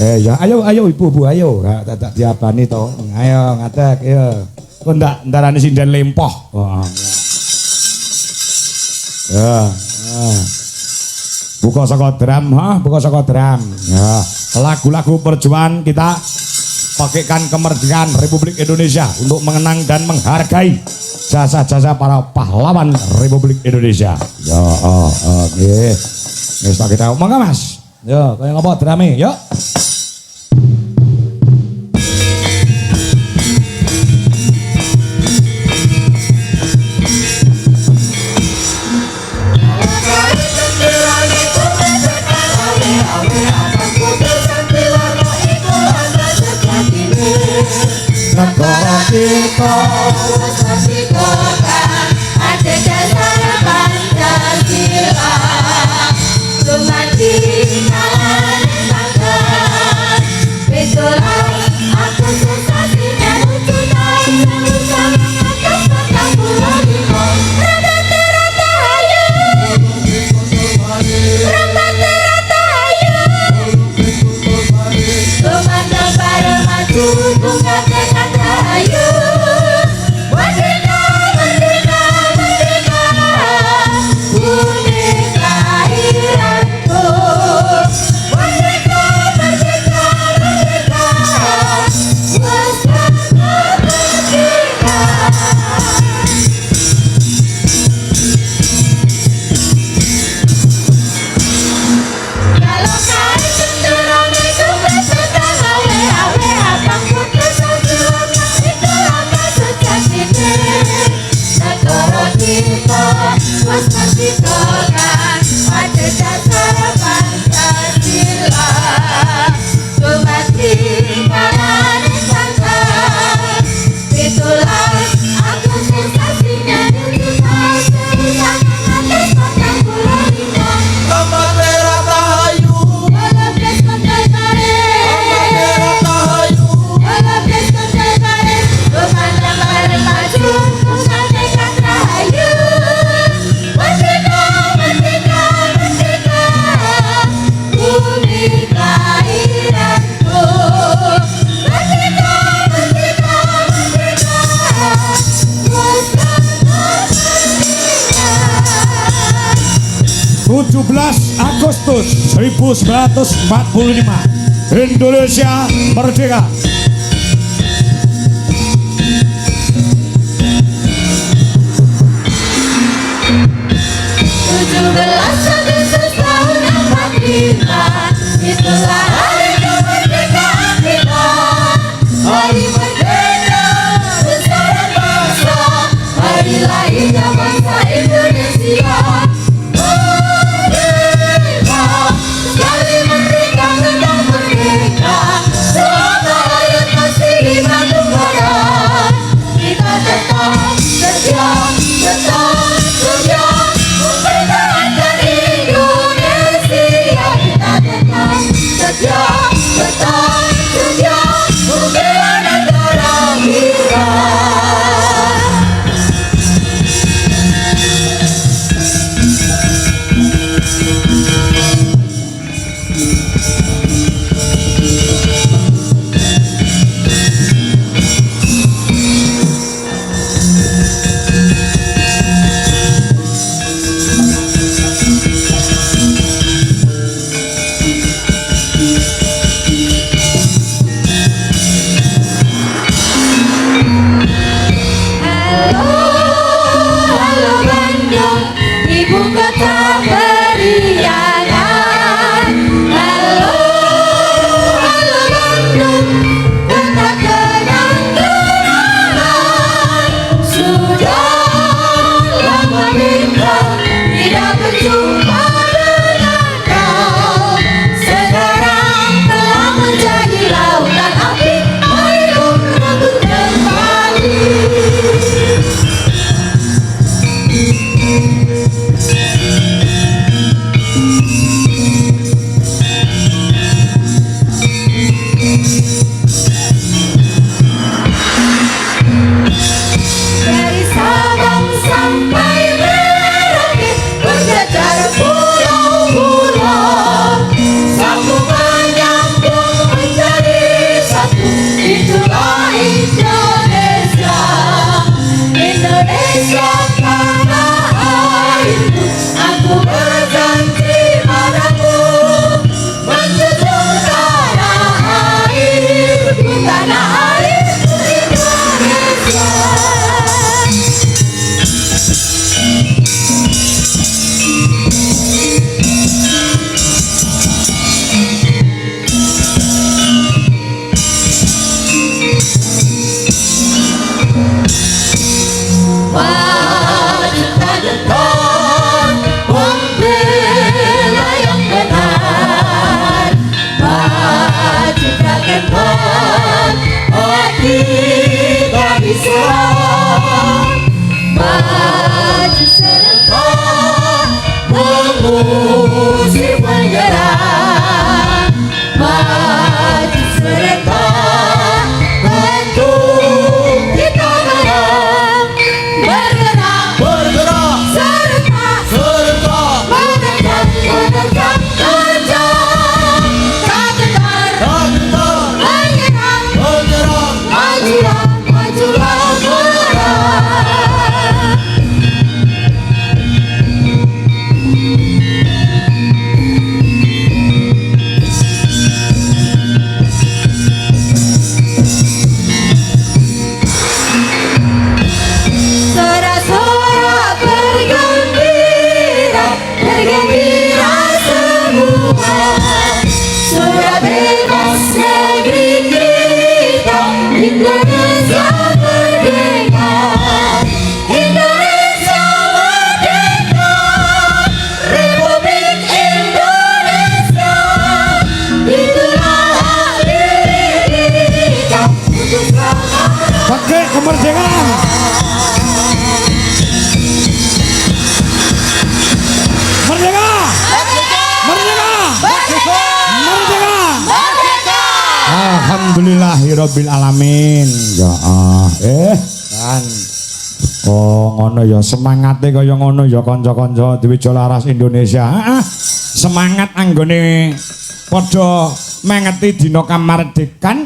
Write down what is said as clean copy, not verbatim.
Ya ayo ibu ayo. Tak diabani to. Ayo ngadeg ya. Kok ndak ndarani sinden lempoh. Ya. Buka saka drum, buka saka drum. Ya, lagu-lagu perjuangan kita pakaikan kemerdekaan Republik Indonesia untuk mengenang dan menghargai jasa-jasa para pahlawan Republik Indonesia. Ya, nggih. Wis tak kita omong Mas. Ya, kaya ngapa drame, yuk. Negara kita bersikukuhkan ada dasar Pancasila Sumati kalangan bangsa itulah aku sensasi dan tuntutan berusaha atas kota Pulau Lima Rata hayu Rata hayu Komando para maju bunga tekad rahayu Merdeka, merdeka, merdeka Bhinneka iranku Merdeka, merdeka, merdeka Pusaka merdeka Kalau kau cenderung itu bersedang awe-awe abang putus sejuangnya itu apa sejati negara kita terus bersikukuhkan pada dasar Pancasila Sumati kalangan bangsa itulah aku sensasinya tuntutan berusaha atas kota Pulau Lima Selamat Merah Rahayu, Melukis konten karir Melukis konten karir Memandang bareng maju Bunga tekad rahayu Merdeka, merdeka, merdeka Bhinneka iranku Merdeka, merdeka, merdeka Pusaka merdeka 17 Agustus 1945 Indonesia merdeka. 17 Agustus tahun 45 itulah hari kemerdekaan kita hari merdeka bersama bangsa hari lahirnya bangsa Indonesia merdeka sekali merdeka tetap merdeka selama rakyat masih di batu bara kita tetap setia mempertahankan Indonesia kita tetap setia berkembang hati tak bisa maju serentak mengusir penyerang maju serentak untuk kita menang bergerak Bergerak serentak serentak menerjang menerjang terjang tak gentar tak gentar menyerang menyerang. majulah majulah merah sorak-sorak bergembira bergembira semua sudah bebas negeri kita Indonesia merdeka Indonesia merdeka Republik Indonesia itulah hak diri kita untuk selamat pakai kemerdekaan. Merdeka! Merdeka! Merdeka! Alhamdulillahirabbil alamin. Ya kan. Oh ngono ya semangate kaya ngono ya kanca-kanca Dwijalaras Indonesia. Heeh. Semangat anggone padha mengeti dina kamardikan